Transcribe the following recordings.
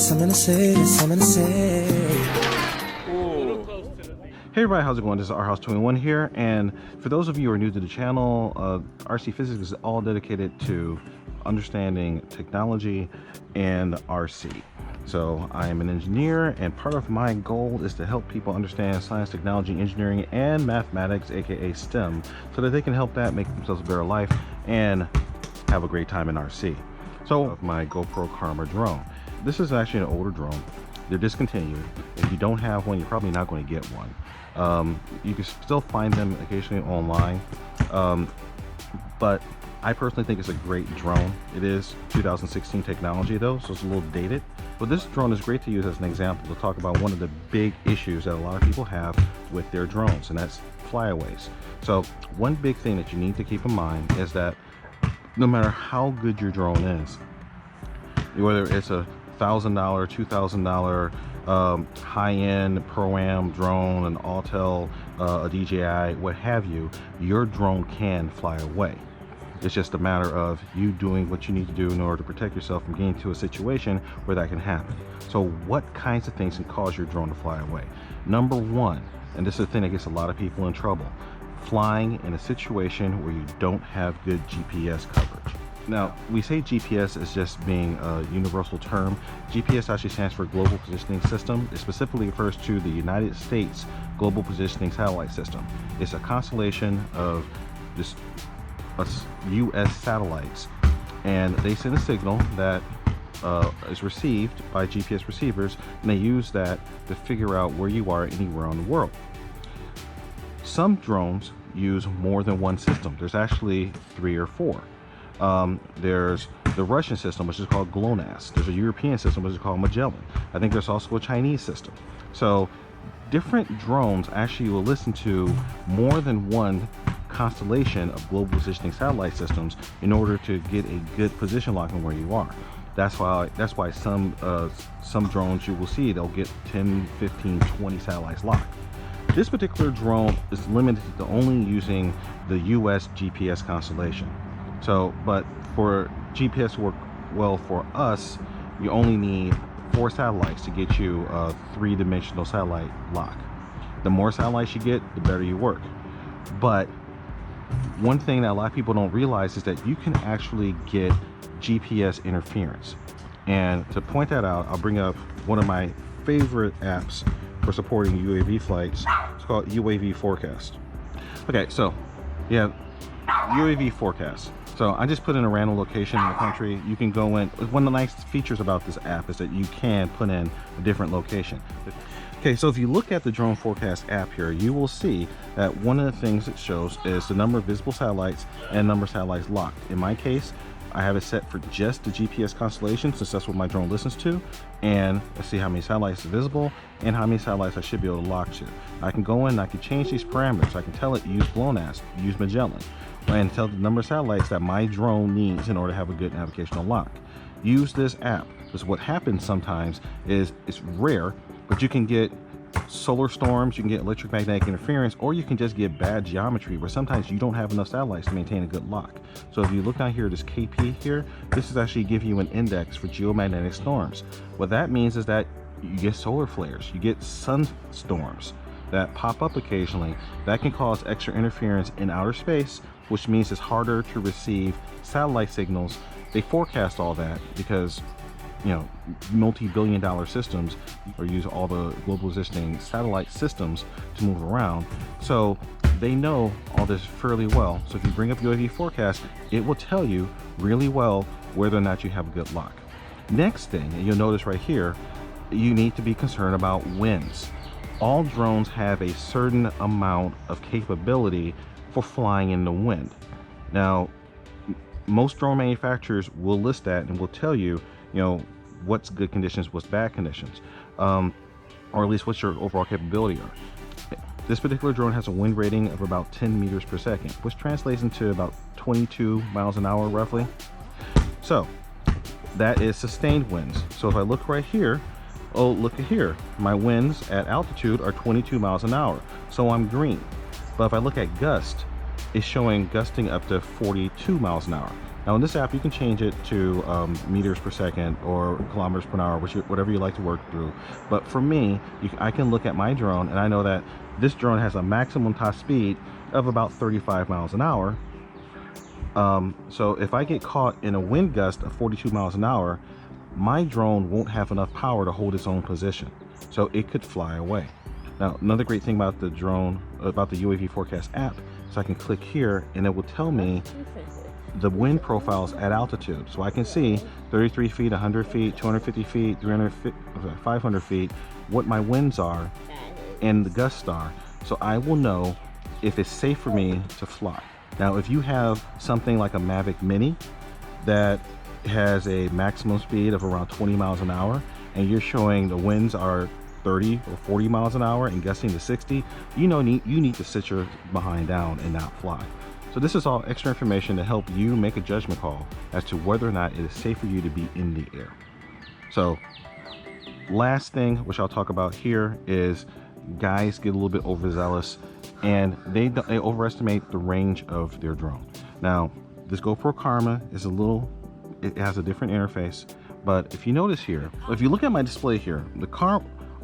something to say, there's something to say. Hey everybody, how's it going? This is OurHouse21 here, and for those of you who are new to the channel, RC Physics is all dedicated to understanding technology and RC. So I am an engineer, and part of my goal is to help people understand science, technology, engineering, and mathematics, aka STEM, so that they can help that make themselves a better life and have a great time in RC. So my GoPro Karma drone. This is actually an older drone. They're discontinued. If you don't have one, you're probably not going to get one. You can still find them occasionally online, but I personally think it's a great drone. It is 2016 technology though, so it's a little dated. But this drone is great to use as an example to talk about one of the big issues that a lot of people have with their drones, and that's flyaways. So one big thing that you need to keep in mind is that no matter how good your drone is, whether it's a $1,000, $2,000 high-end Pro-Am drone, an Autel, a DJI, what have you, your drone can fly away. It's just a matter of you doing what you need to do in order to protect yourself from getting to a situation where that can happen. So what kinds of things can cause your drone to fly away? Number one, and this is the thing that gets a lot of people in trouble, flying in a situation where you don't have good GPS coverage. Now, we say GPS is just being a universal term. GPS actually stands for Global Positioning System. It specifically refers to the United States Global Positioning Satellite System. It's a constellation of just US satellites, and they send a signal that is received by GPS receivers, and they use that to figure out where you are anywhere on the world. Some drones use more than one system. There's actually 3 or 4. There's the Russian system, which is called GLONASS. There's a European system, which is called Magellan. I think there's also a Chinese system. So different drones actually will listen to more than one constellation of global positioning satellite systems in order to get a good position lock on where you are. That's why some drones you will see, they'll get 10, 15, 20 satellites locked. This particular drone is limited to only using the US GPS constellation. So, but for GPS to work well for us, you only need 4 satellites to get you a 3-dimensional satellite lock. The more satellites you get, the better you work. But one thing that a lot of people don't realize is that you can actually get GPS interference. And to point that out, I'll bring up one of my favorite apps for supporting UAV flights. It's called UAV Forecast. Okay, so yeah, UAV Forecast. So I just put in a random location in the country. You can go in. One of the nice features about this app is that you can put in a different location. Okay, so if you look at the drone forecast app here, you will see that one of the things it shows is the number of visible satellites and number of satellites locked. In my case, I have it set for just the GPS constellation, since that's what my drone listens to, and let's see how many satellites are visible and how many satellites I should be able to lock to. I can go in and I can change these parameters. I can tell it use GLONASS, use Magellan, and tell the number of satellites that my drone needs in order to have a good navigational lock. Use this app, because what happens sometimes is, it's rare, but you can get solar storms, you can get electromagnetic interference, or you can just get bad geometry where sometimes you don't have enough satellites to maintain a good lock. So if you look down here, this KP here, this is actually giving you an index for geomagnetic storms. What that means is that you get solar flares, you get sun storms that pop up occasionally that can cause extra interference in outer space, which means it's harder to receive satellite signals. They forecast all that because, you know, multi-billion-dollar systems or use all the global positioning satellite systems to move around. So they know all this fairly well. So if you bring up UAV Forecast, it will tell you really well whether or not you have a good lock. Next thing, and you'll notice right here, you need to be concerned about winds. All drones have a certain amount of capability for flying in the wind. Now, most drone manufacturers will list that and will tell you, you know, what's good conditions, what's bad conditions, or at least what's your overall capability are. This particular drone has a wind rating of about 10 meters per second, which translates into about 22 miles an hour roughly. So that is sustained winds. So if I look right here, oh, look at here, my winds at altitude are 22 miles an hour, so I'm green. But if I look at gust, it's showing gusting up to 42 miles an hour. Now in this app, you can change it to meters per second or kilometers per hour, whatever you like to work through. But for me, I can look at my drone and I know that this drone has a maximum top speed of about 35 miles an hour. So if I get caught in a wind gust of 42 miles an hour, my drone won't have enough power to hold its own position. So it could fly away. Now, another great thing about the drone, about the UAV forecast app, so I can click here and it will tell me the wind profiles at altitude. So I can see 33 feet, 100 feet, 250 feet, 300 feet, 500 feet, what my winds are and the gusts are. So I will know if it's safe for me to fly. Now, if you have something like a Mavic Mini that has a maximum speed of around 20 miles an hour and you're showing the winds are 30 or 40 miles an hour and gusting to 60, you need to sit your behind down and not fly. So this is all extra information to help you make a judgment call as to whether or not it is safe for you to be in the air. So last thing, which I'll talk about here, is guys get a little bit overzealous and they overestimate the range of their drone. Now, this GoPro Karma is it has a different interface, but if you notice here, if you look at my display here,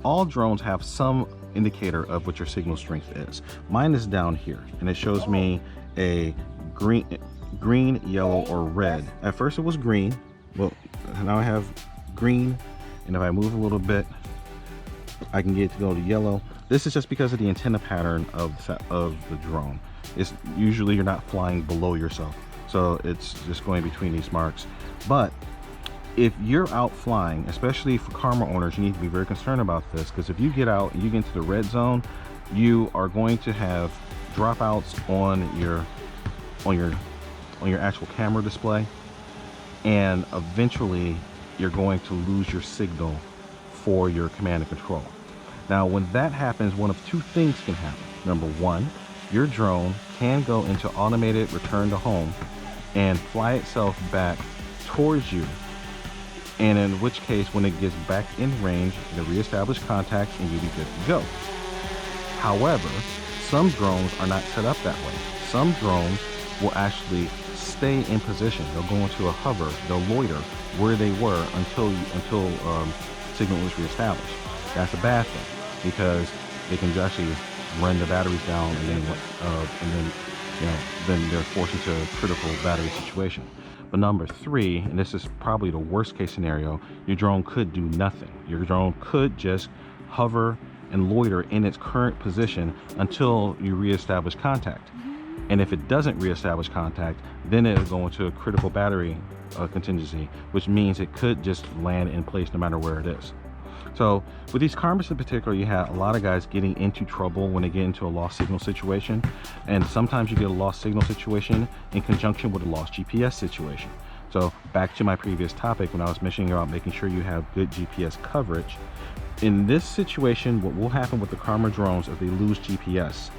all drones have some indicator of what your signal strength is. Mine is down here and it shows me a green, yellow, or red. At first it was green, well now I have green, and if I move a little bit I can get it to go to yellow. This is just because of the antenna pattern of the drone. It's usually you're not flying below yourself, so it's just going between these marks. But if you're out flying, especially for Karma owners, you need to be very concerned about this, because if you get out and you get into the red zone, you are going to have dropouts on your actual camera display, and eventually you're going to lose your signal for your command and control. Now, when that happens, one of two things can happen. Number one, your drone can go into automated return to home and fly itself back towards you, and in which case, when it gets back in range, it'll reestablish contact and you'll be good to go. However, some drones are not set up that way. Some drones will actually stay in position. They'll go into a hover, they'll loiter where they were until signal is reestablished. That's a bad thing, because they can actually run the batteries down, and then they're forced into a critical battery situation. But number three, and this is probably the worst case scenario, your drone could do nothing. Your drone could just hover and loiter in its current position until you reestablish contact. And if it doesn't reestablish contact, then it'll go into a critical battery contingency, which means it could just land in place no matter where it is. So with these Karmas in particular, you have a lot of guys getting into trouble when they get into a lost signal situation. And sometimes you get a lost signal situation in conjunction with a lost GPS situation. So back to my previous topic when I was mentioning about making sure you have good GPS coverage. In this situation, what will happen with the Karma drones if they lose GPS?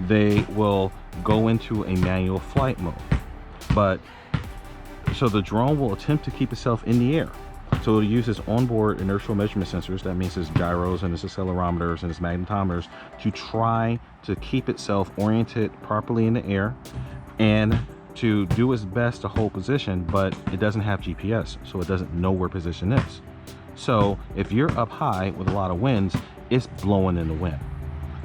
They will go into a manual flight mode. So the drone will attempt to keep itself in the air. So it'll use its onboard inertial measurement sensors, that means its gyros and its accelerometers and its magnetometers, to try to keep itself oriented properly in the air and to do its best to hold position, but it doesn't have GPS, so it doesn't know where position is. So if you're up high with a lot of winds, it's blowing in the wind.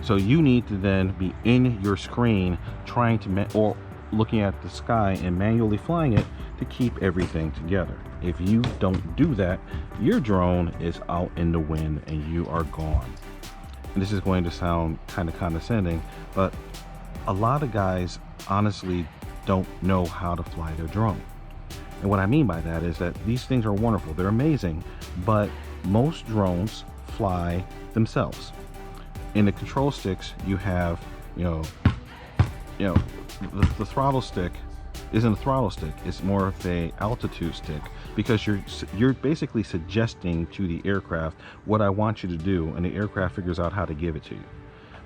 So you need to then be in your screen trying to, or looking at the sky and manually flying it to keep everything together. If you don't do that, your drone is out in the wind and you are gone. And this is going to sound kind of condescending, but a lot of guys honestly don't know how to fly their drone. And what I mean by that is that these things are wonderful, they're amazing, but most drones fly themselves. In the control sticks, you have, the throttle stick isn't a throttle stick, it's more of a altitude stick, because you're basically suggesting to the aircraft what I want you to do, and the aircraft figures out how to give it to you.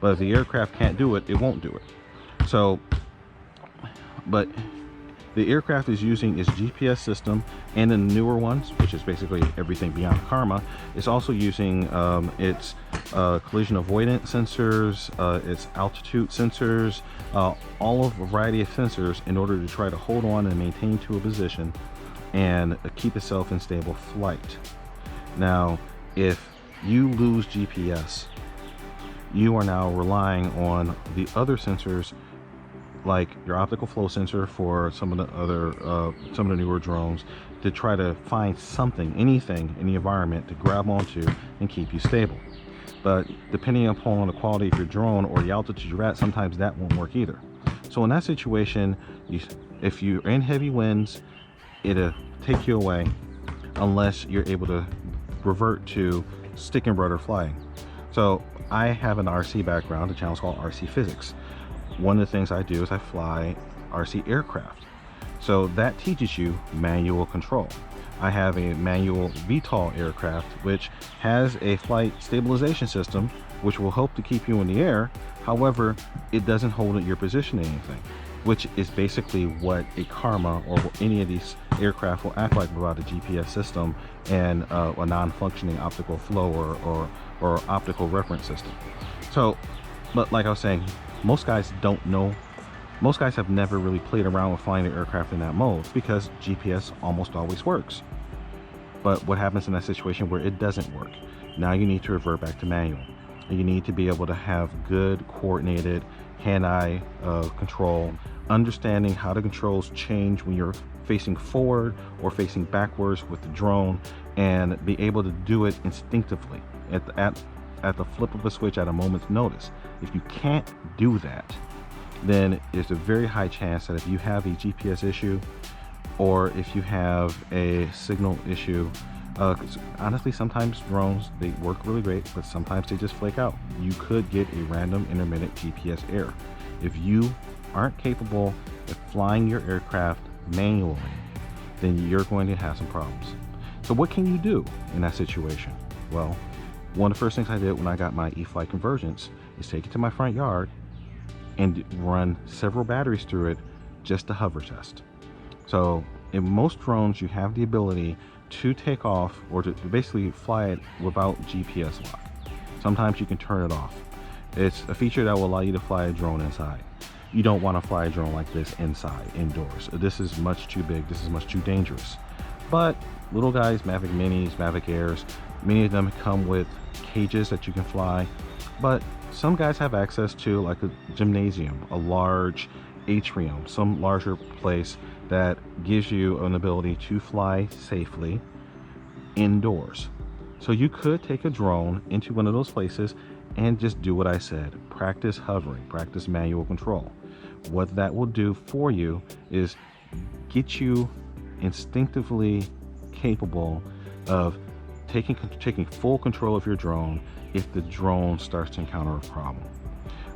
But if the aircraft can't do it, it won't do it. So, but the aircraft is using its GPS system, and the newer ones, which is basically everything beyond Karma, is also using its collision avoidance sensors, its altitude sensors, all of a variety of sensors in order to try to hold on and maintain to a position and keep itself in stable flight. Now, if you lose GPS, you are now relying on the other sensors, like your optical flow sensor for some of the other some of the newer drones, to try to find something, anything in the environment to grab onto and keep you stable. But depending upon the quality of your drone or the altitude you're at, sometimes that won't work either. So in that situation, if you're in heavy winds, it'll take you away unless you're able to revert to stick and rudder flying. So I have an RC background. The channel's called RC Physics. One of the things I do is I fly RC aircraft. So that teaches you manual control. I have a manual VTOL aircraft, which has a flight stabilization system, which will help to keep you in the air. However, it doesn't hold your position in anything, which is basically what a Karma or any of these aircraft will act like without a GPS system and a non-functioning optical flow or optical reference system. So, but like I was saying, most guys don't know. Most guys have never really played around with flying the aircraft in that mode because GPS almost always works. But what happens in that situation where it doesn't work? Now you need to revert back to manual. And you need to be able to have good coordinated hand-eye control, understanding how the controls change when you're facing forward or facing backwards with the drone, and be able to do it instinctively at the flip of a switch at a moment's notice. If you can't do that, then there's a very high chance that if you have a GPS issue or if you have a signal issue, honestly, sometimes drones, they work really great, but sometimes they just flake out. You could get a random intermittent GPS error. If you aren't capable of flying your aircraft manually, then you're going to have some problems. So what can you do in that situation? Well, one of the first things I did when I got my E-flite convergence is take it to my front yard and run several batteries through it just to hover test. So in most drones, you have the ability to take off or to basically fly it without GPS lock. Sometimes you can turn it off. It's a feature that will allow you to fly a drone inside. You don't want to fly a drone like this inside, indoors. This is much too big. This is much too dangerous. But little guys, Mavic Minis, Mavic Airs, many of them come with cages that you can fly. But some guys have access to like a gymnasium, a large atrium, some larger place that gives you an ability to fly safely indoors. So you could take a drone into one of those places and just do what I said. Practice hovering, practice manual control. What that will do for you is get you instinctively capable of taking full control of your drone if the drone starts to encounter a problem.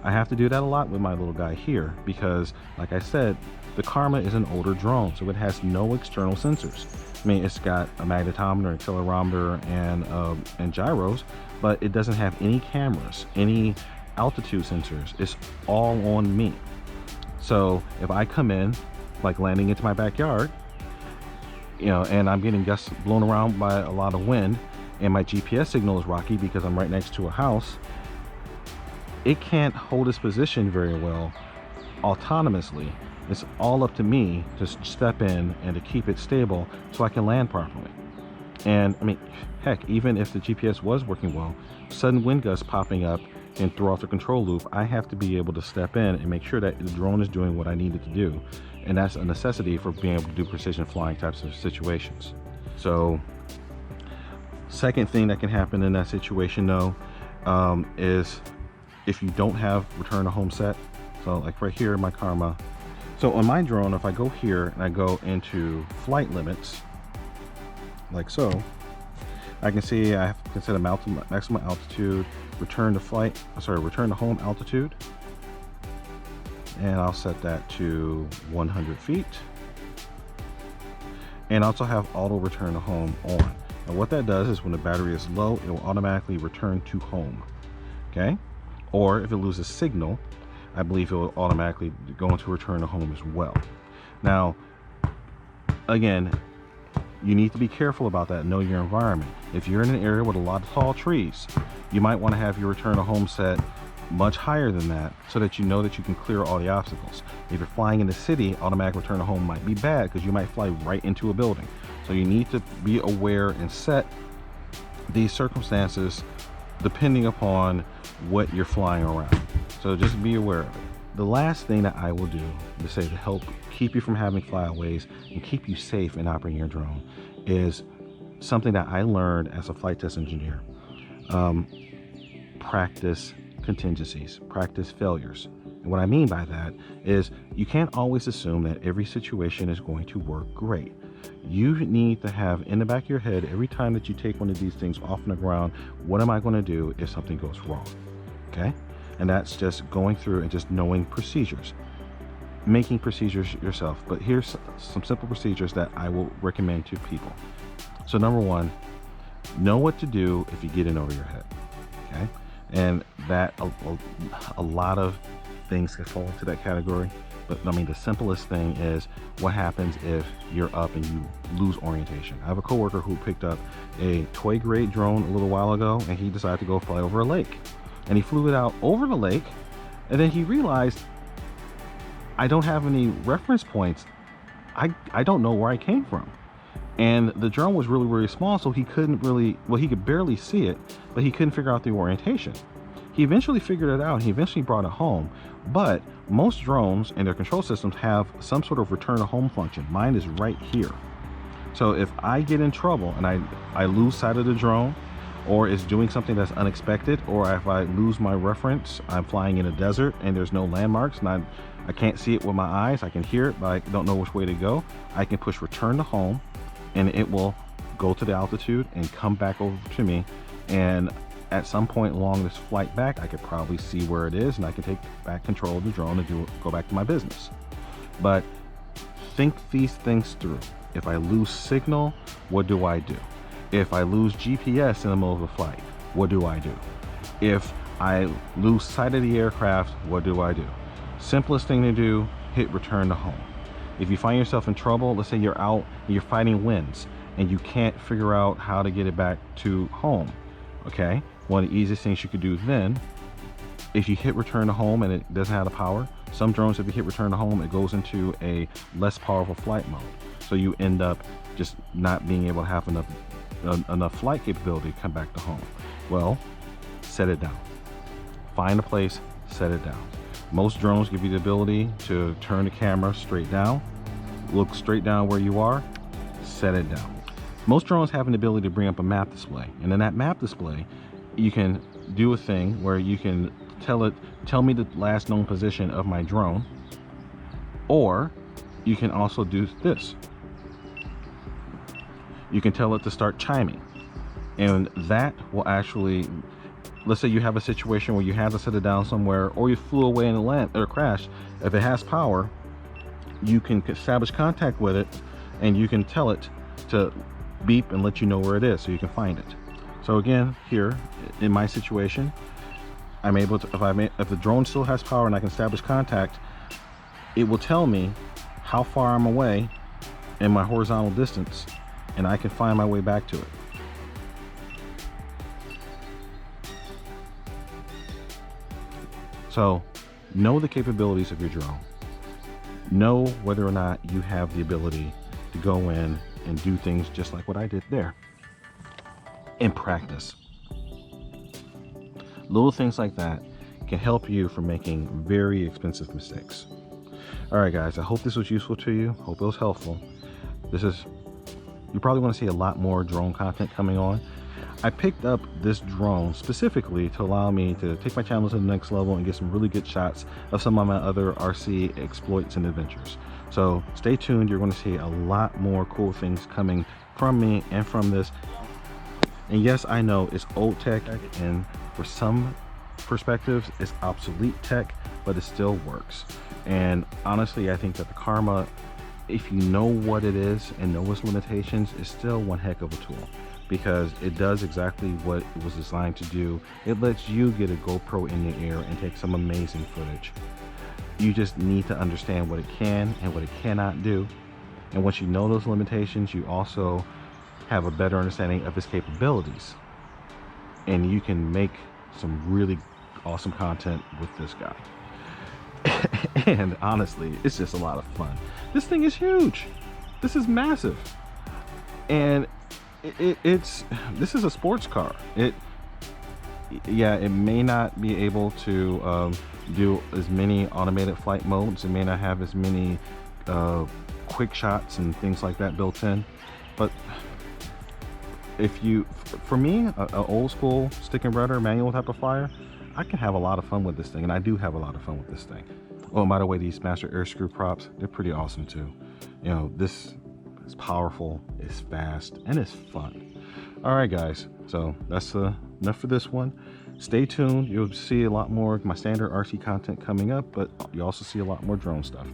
I have to do that a lot with my little guy here because, like I said, the Karma is an older drone, so it has no external sensors. I mean, it's got a magnetometer, accelerometer, and gyros, but it doesn't have any cameras, any altitude sensors. It's all on me. So if I come in, like landing into my backyard, and I'm getting gusts blown around by a lot of wind, and my GPS signal is rocky because I'm right next to a house, it can't hold its position very well autonomously. It's all up to me to step in and to keep it stable so I can land properly. And I mean, heck, even if the GPS was working well, sudden wind gusts popping up and throw off the control loop, I have to be able to step in and make sure that the drone is doing what I need it to do. And that's a necessity for being able to do precision flying types of situations. So, second thing that can happen in that situation though, is if you don't have return to home set. So like right here in my Karma. So on my drone, if I go here and I go into flight limits, like so, I can see I have to set maximum altitude, return to home altitude, and I'll set that to 100 feet. And also have auto return to home on. And what that does is when the battery is low, it will automatically return to home. Okay? Or if it loses signal, I believe it will automatically go into return to home as well. Now, again, you need to be careful about that. Know your environment. If you're in an area with a lot of tall trees, you might want to have your return to home set much higher than that so that you know that you can clear all the obstacles. If you're flying in the city, automatic return to home might be bad because you might fly right into a building. So you need to be aware and set these circumstances depending upon what you're flying around. So just be aware of it. The last thing that I will do to say to help keep you from having flyaways and keep you safe in operating your drone is something that I learned as a flight test engineer. Practice contingencies, practice failures. And what I mean by that is you can't always assume that every situation is going to work great. You need to have in the back of your head every time that you take one of these things off the ground, what am I going to do if something goes wrong? Okay? And that's just going through and just knowing procedures, making procedures yourself. But here's some simple procedures that I will recommend to people. So number one, know what to do if you get in over your head. Okay? And that a lot of things can fall into that category. But I mean, the simplest thing is what happens if you're up and you lose orientation. I have a coworker who picked up a toy grade drone a little while ago, and he decided to go fly over a lake. And he flew it out over the lake, and then he realized, I don't have any reference points. I don't know where I came from. And the drone was really, really small, so he couldn't really, well, he could barely see it, but he couldn't figure out the orientation. He eventually figured it out. He eventually brought it home. But most drones and their control systems have some sort of return to home function. Mine is right here. So if I get in trouble and I lose sight of the drone, or it's doing something that's unexpected, or if I lose my reference, I'm flying in a desert and there's no landmarks and I can't see it with my eyes, I can hear it, but I don't know which way to go, I can push return to home and it will go to the altitude and come back over to me. And at some point along this flight back, I could probably see where it is and I can take back control of the drone and go back to my business. But think these things through. If I lose signal, what do I do? If I lose GPS in the middle of the flight, what do I do? If I lose sight of the aircraft, what do I do? Simplest thing to do, hit return to home. If you find yourself in trouble, let's say you're out and you're fighting winds and you can't figure out how to get it back to home, okay? One of the easiest things you could do then, if you hit return to home and it doesn't have the power, some drones, if you hit return to home, it goes into a less powerful flight mode. So you end up just not being able to have enough flight capability to come back to home. Well, set it down. Find a place, set it down. Most drones give you the ability to turn the camera straight down, look straight down where you are, set it down. Most drones have an ability to bring up a map display, and in that map display you can do a thing where you can tell me the last known position of my drone, or you can also do this. You can tell it to start chiming, and that will actually, let's say you have a situation where you have to set it down somewhere, or you flew away in a land or crash. If it has power, you can establish contact with it and you can tell it to beep and let you know where it is so you can find it. So again, here in my situation, I'm able to, if the drone still has power and I can establish contact, it will tell me how far I'm away in my horizontal distance, and I can find my way back to it. So know the capabilities of your drone. Know whether or not you have the ability to go in and do things just like what I did there. And practice. Little things like that can help you from making very expensive mistakes. All right, guys, I hope this was useful to you. Hope it was helpful. You probably want to see a lot more drone content coming on. I picked up this drone specifically to allow me to take my channel to the next level and get some really good shots of some of my other RC exploits and adventures. So stay tuned. You're going to see a lot more cool things coming from me and from this. And yes, I know it's old tech, and for some perspectives it's obsolete tech, but it still works. And honestly, I think that the Karma, if you know what it is and know its limitations, is still one heck of a tool, because it does exactly what it was designed to do. It lets you get a GoPro in the air and take some amazing footage. You just need to understand what it can and what it cannot do, And once you know those limitations, you also have a better understanding of its capabilities. And you can make some really awesome content with this guy. And honestly, it's just a lot of fun. This thing is huge. This is massive. And this is a sports car. Yeah, it may not be able to do as many automated flight modes. It may not have as many quick shots and things like that built in. But for me, an old school stick and rudder manual type of flyer, I can have a lot of fun with this thing, and I do have a lot of fun with this thing. Oh, and by the way, these master air screw props, they're pretty awesome too. You know, this is powerful, it's fast, and it's fun. All right, guys, so that's enough for this one. Stay tuned. You'll see a lot more of my standard RC content coming up, but you also see a lot more drone stuff.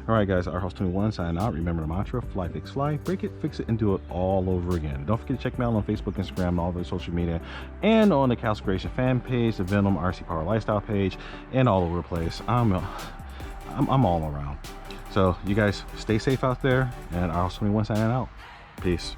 All right, guys, RHouse21 signing out. Remember the mantra: fly, fix, fly, break it, fix it, and do it all over again. Don't forget to check me out on Facebook, Instagram, and all the social media, and on the Cal's Creation fan page, the Venom RC Power Lifestyle page, and all over the place. I'm all around. So you guys stay safe out there, and RHouse21 signing out. Peace.